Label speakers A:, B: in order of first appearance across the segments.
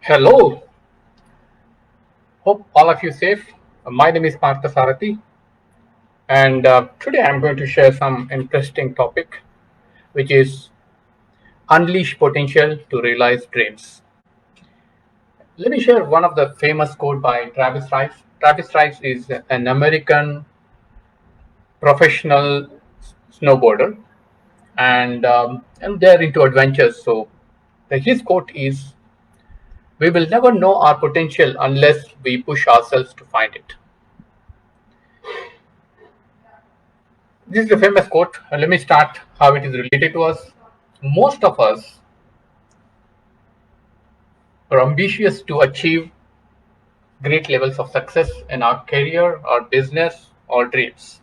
A: Hello, hope all of you safe. My name is Partha Sarathi, and today I'm going to share some interesting topic, which is unleash potential to realize dreams. Let me share one of the famous quote by Travis Rice. Travis Rice is an American professional snowboarder, and they're into adventures. So his quote is, "We will never know our potential unless we push ourselves to find it." This is a famous quote. Let me start how it is related to us. Most of us are ambitious to achieve great levels of success in our career, our business, or dreams.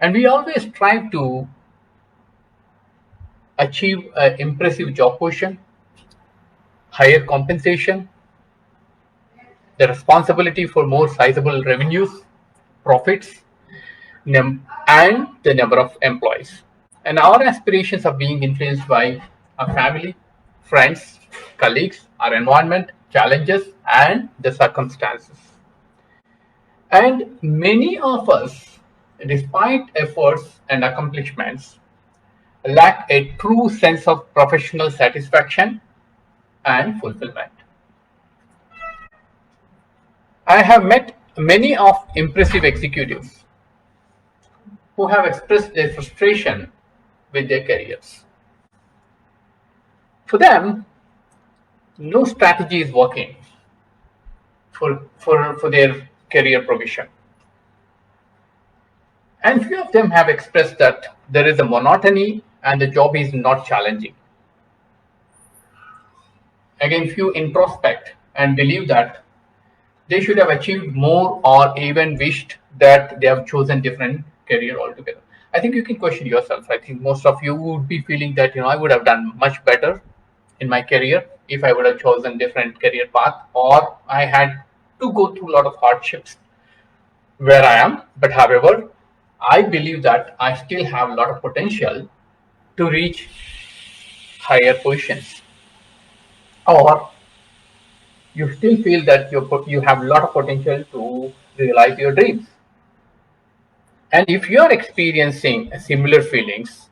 A: And we always try to achieve an impressive job position, higher compensation, the responsibility for more sizable revenues, profits, and the number of employees. And our aspirations are being influenced by our family, friends, colleagues, our environment, challenges, and the circumstances. And many of us, despite efforts and accomplishments, lack a true sense of professional satisfaction and fulfillment. I have met many of impressive executives who have expressed their frustration with their careers. For them, no strategy is working for their career provision. And few of them have expressed that there is a monotony and the job is not challenging. Again, few introspect and believe that they should have achieved more or even wished that they have chosen different career altogether. I think you can question yourself. I think most of you would be feeling that I would have done much better in my career if I would have chosen different career path, or I had to go through a lot of hardships where I am. But however, I believe that I still have a lot of potential to reach higher positions. Or you still feel that you have a lot of potential to realize your dreams. And if you are experiencing similar feelings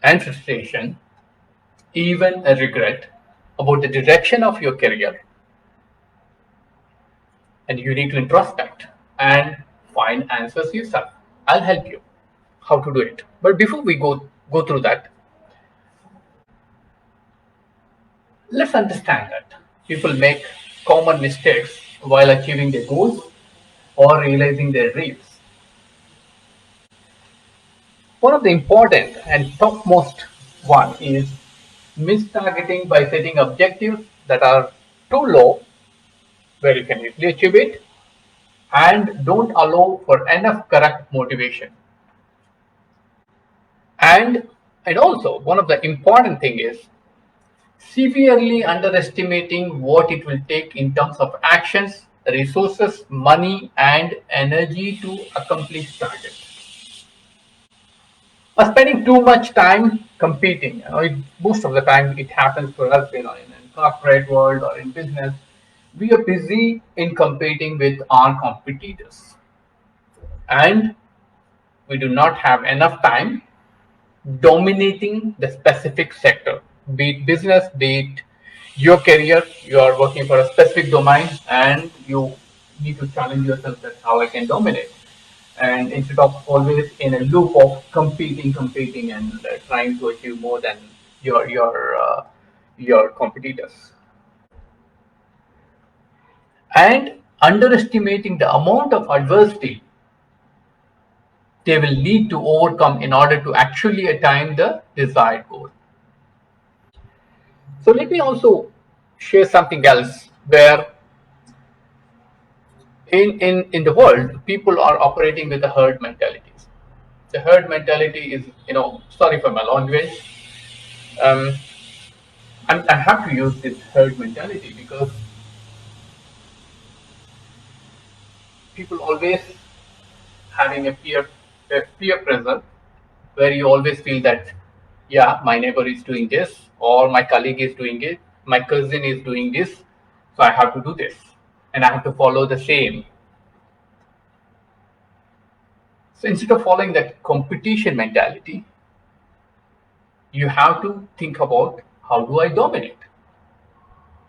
A: and frustration, even a regret about the direction of your career, and you need to introspect and find answers yourself. I'll help you how to do it. But before we go through that, let's understand that people make common mistakes while achieving their goals or realizing their dreams. One of the important and topmost one is mistargeting by setting objectives that are too low, where you can easily achieve it, and don't allow for enough correct motivation. And also one of the important thing is severely underestimating what it will take in terms of actions, resources, money, and energy to accomplish targets. Spending too much time competing. Most of the time it happens for us, in corporate world or in business. We are busy in competing with our competitors, and we do not have enough time dominating the specific sector, be it business, be it your career. You are working for a specific domain and you need to challenge yourself that how I can dominate. And instead of always in a loop of competing and trying to achieve more than your competitors, and underestimating the amount of adversity they will need to overcome in order to actually attain the desired goal. So let me also share something else where in the world people are operating with the herd mentalities. The herd mentality is, sorry for my language. Um, I have to use this herd mentality because people always having a peer pressure where you always feel that, yeah, my neighbor is doing this or my colleague is doing it, my cousin is doing this, so I have to do this, and I have to follow the same. So instead of following that competition mentality, you have to think about how do I dominate.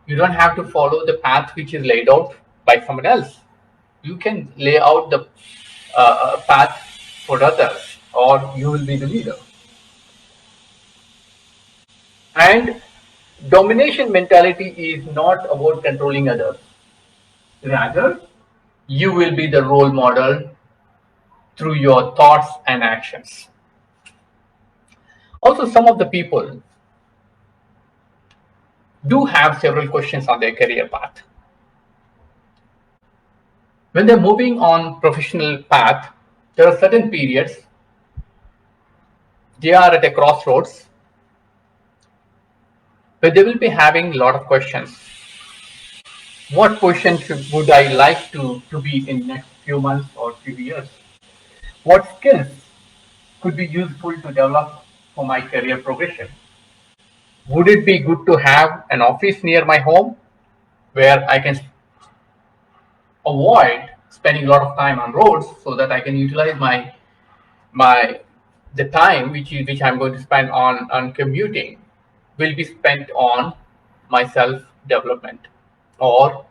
A: You don't have to follow the path which is laid out by someone else. You can lay out the path for others, or you will be the leader. And domination mentality is not about controlling others. Rather, you will be the role model through your thoughts and actions. Also, some of the people do have several questions on their career path. When they're moving on professional path, there are certain periods they are at a crossroads where they will be having a lot of questions. What position would I like to be in next few months or few years? What skills could be useful to develop for my career progression? Would it be good to have an office near my home where I can avoid spending a lot of time on roads so that I can utilize my the time which I'm going to spend on commuting will be spent on my self development, or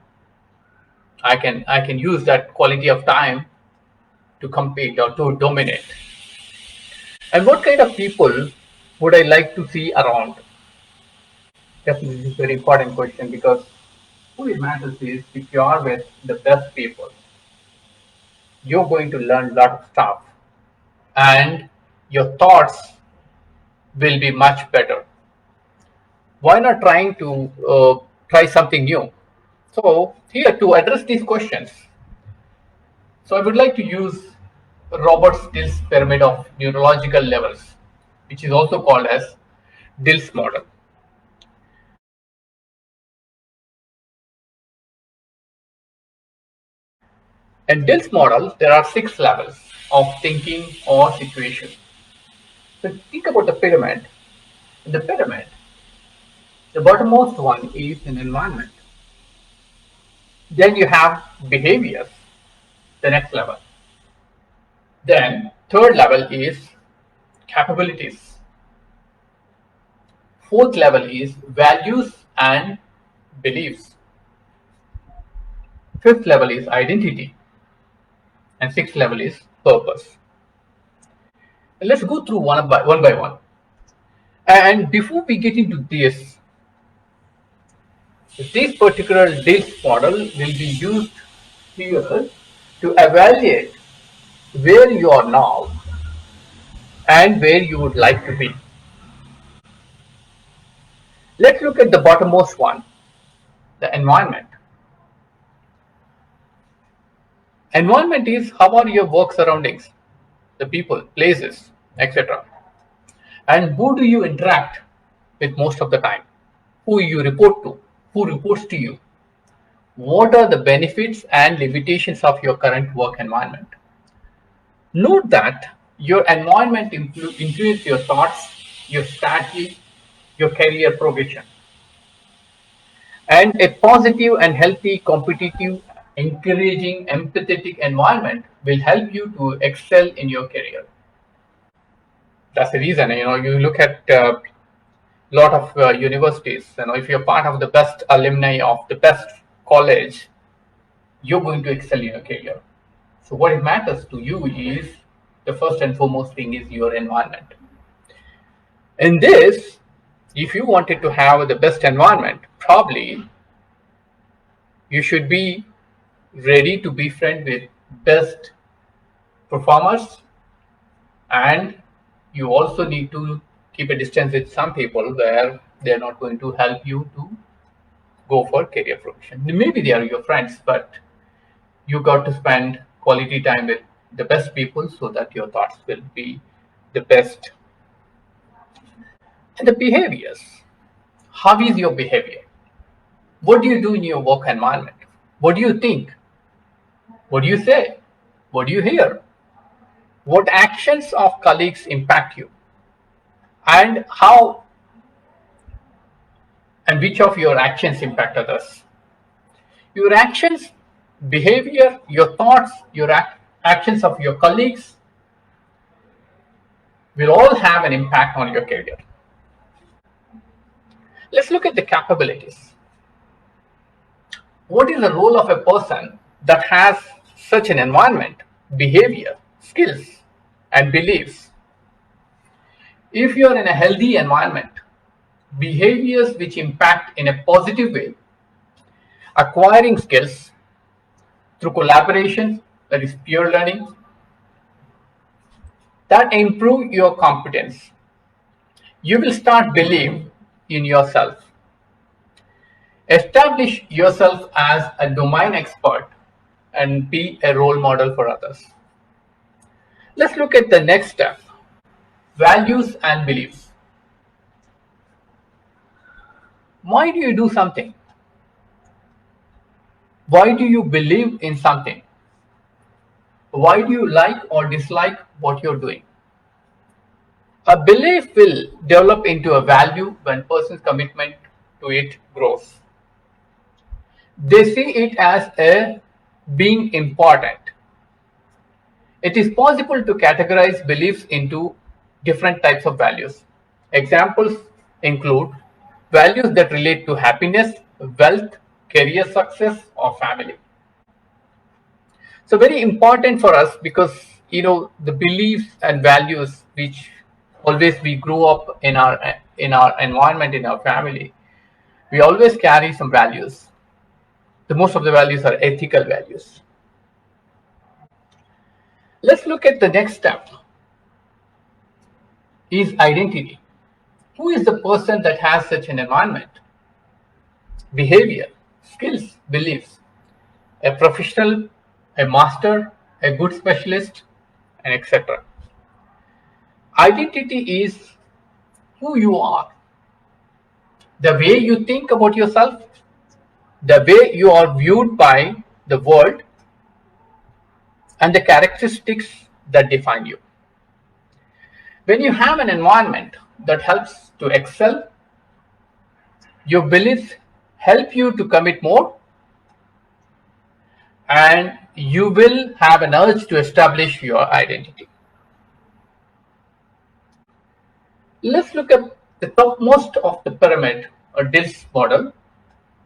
A: I can use that quality of time to compete or to dominate. And what kind of people would I like to see around? Definitely, this is a very important question, because who it matters is if you are with the best people, you're going to learn a lot of stuff, and your thoughts will be much better. Why not trying to try something new? So here to address these questions, so I would like to use Robert Still's pyramid of neurological levels, which is also called as Dill's model. In Dill's model, there are 6 levels of thinking or situation. So think about the pyramid. In the pyramid, the bottommost one is an environment. Then you have behaviors, the next level. Then third level is capabilities. Fourth level is values and beliefs. Fifth level is identity. And sixth level is purpose. Let's go through one by one. And before we get into this particular DILS model will be used here to evaluate where you are now and where you would like to be. Let's look at the bottommost one, the environment. Environment is how are your work surroundings, the people, places, etc. And who do you interact with most of the time? Who you report to? Who reports to you? What are the benefits and limitations of your current work environment? Note that your environment influences your thoughts, your strategy, your career progression. And a positive and healthy, competitive, encouraging, empathetic environment will help you to excel in your career. That's the reason, you look at a lot of universities, if you're part of the best alumni of the best college, you're going to excel in your career. So what it matters to you is the first and foremost thing is your environment. In this, if you wanted to have the best environment, probably you should be ready to be friend with best performers, and you also need to keep a distance with some people where they're not going to help you to go for career progression. Maybe they are your friends, but you got to spend quality time with the best people so that your thoughts will be the best. And the behaviors. How is your behavior? What do you do in your work environment? What do you think? What do you say? What do you hear? What actions of colleagues impact you? And how and which of your actions impact others. Your actions, behavior, your thoughts, your actions of your colleagues will all have an impact on your career. Let's look at the capabilities. What is the role of a person that has such an environment, behavior, skills, and beliefs? If you are in a healthy environment, behaviors which impact in a positive way, acquiring skills through collaboration, that is peer learning, that improve your competence. You will start believe in yourself. Establish yourself as a domain expert and be a role model for others. Let's look at the next step, values and beliefs. Why do you do something? Why do you believe in something? Why do you like or dislike what you're doing? A belief will develop into a value when person's commitment to it grows. They see it as a being important. It is possible to categorize beliefs into different types of values. Examples include values that relate to happiness, wealth, career success, or family. So very important for us because the beliefs and values which always we grew up in our environment, in our family, we always carry some values. The most of the values are ethical values. Let's look at the next step, is identity. Who is the person that has such an environment? Behavior, skills, beliefs. A professional, a master, a good specialist, and etc. Identity is who you are. The way you think about yourself, the way you are viewed by the world, and the characteristics that define you. When you have an environment that helps to excel, your beliefs help you to commit more, and you will have an urge to establish your identity. Let's look at the topmost of the pyramid, a DILS model,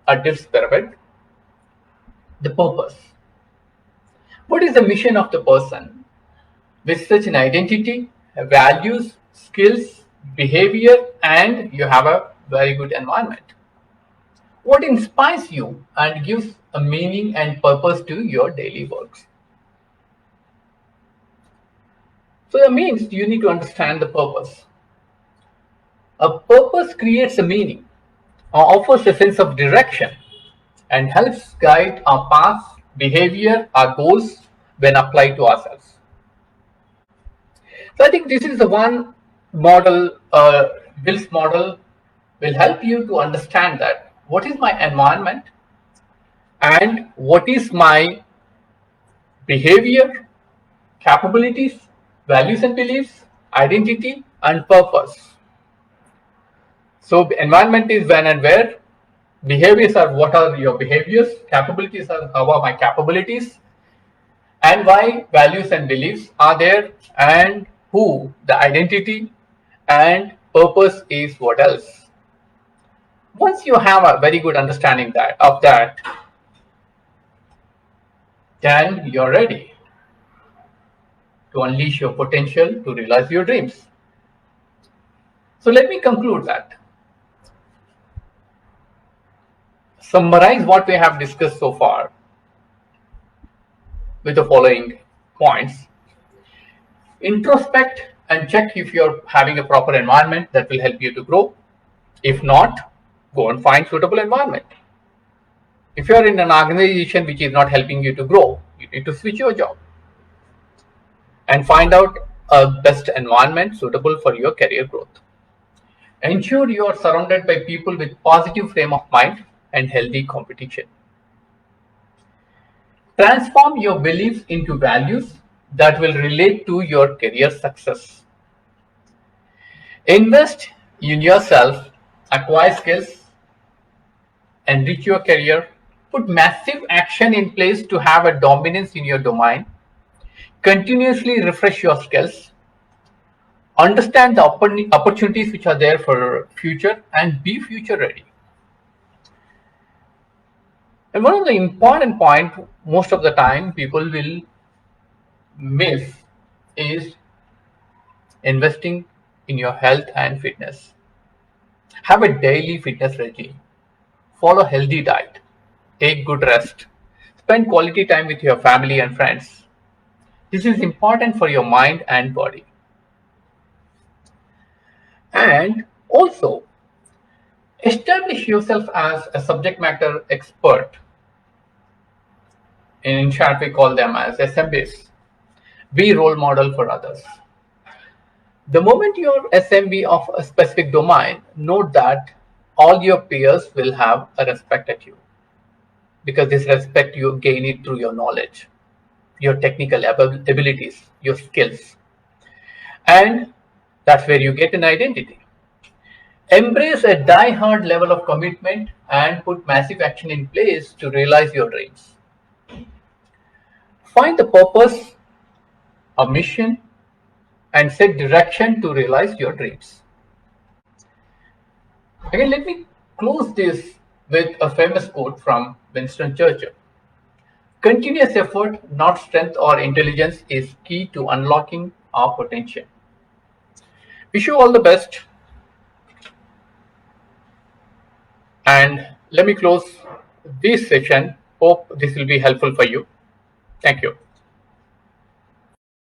A: a DILS pyramid, the purpose. What is the mission of the person? With such an identity, values, skills, behavior, and you have a very good environment. What inspires you and gives a meaning and purpose to your daily works? So that means you need to understand the purpose. A purpose creates a meaning, or offers a sense of direction, and helps guide our path, behavior, our goals when applied to ourselves. So I think this is the one model, Bill's model will help you to understand that what is my environment and what is my behavior, capabilities, values and beliefs, identity, and purpose. So environment is when and where, behaviors are what are your behaviors, capabilities are how are my capabilities, and why values and beliefs are there, and who, the identity, and purpose is what else. Once you have a very good understanding of that, then you're ready to unleash your potential to realize your dreams. So let me conclude that. Summarize what we have discussed so far with the following points. Introspect and check if you're having a proper environment that will help you to grow. If not, go and find suitable environment. If you're in an organization which is not helping you to grow, you need to switch your job and find out a best environment suitable for your career growth. Ensure you are surrounded by people with positive frame of mind and healthy competition. Transform your beliefs into values that will relate to your career success. Invest in yourself, acquire skills, enrich your career, put massive action in place to have a dominance in your domain, continuously refresh your skills, understand the opportunities which are there for future, and be future ready. And one of the important point most of the time people will miss is investing in your health and fitness. Have a daily fitness regime. Follow healthy diet. Take good rest. Spend quality time with your family and friends. This is important for your mind and body. And also, establish yourself as a subject matter expert. In short, we call them as SMBs. Be role model for others. The moment you're SMB of a specific domain, note that all your peers will have a respect at you, because this respect you gain it through your knowledge, your technical abilities, your skills, and that's where you get an identity. Embrace a die-hard level of commitment and put massive action in place to realize your dreams. Find the purpose, a mission, and set direction to realize your dreams. Again, let me close this with a famous quote from Winston Churchill. Continuous effort, not strength or intelligence, is key to unlocking our potential. Wish you all the best. And let me close this session. Hope this will be helpful for you. Thank you.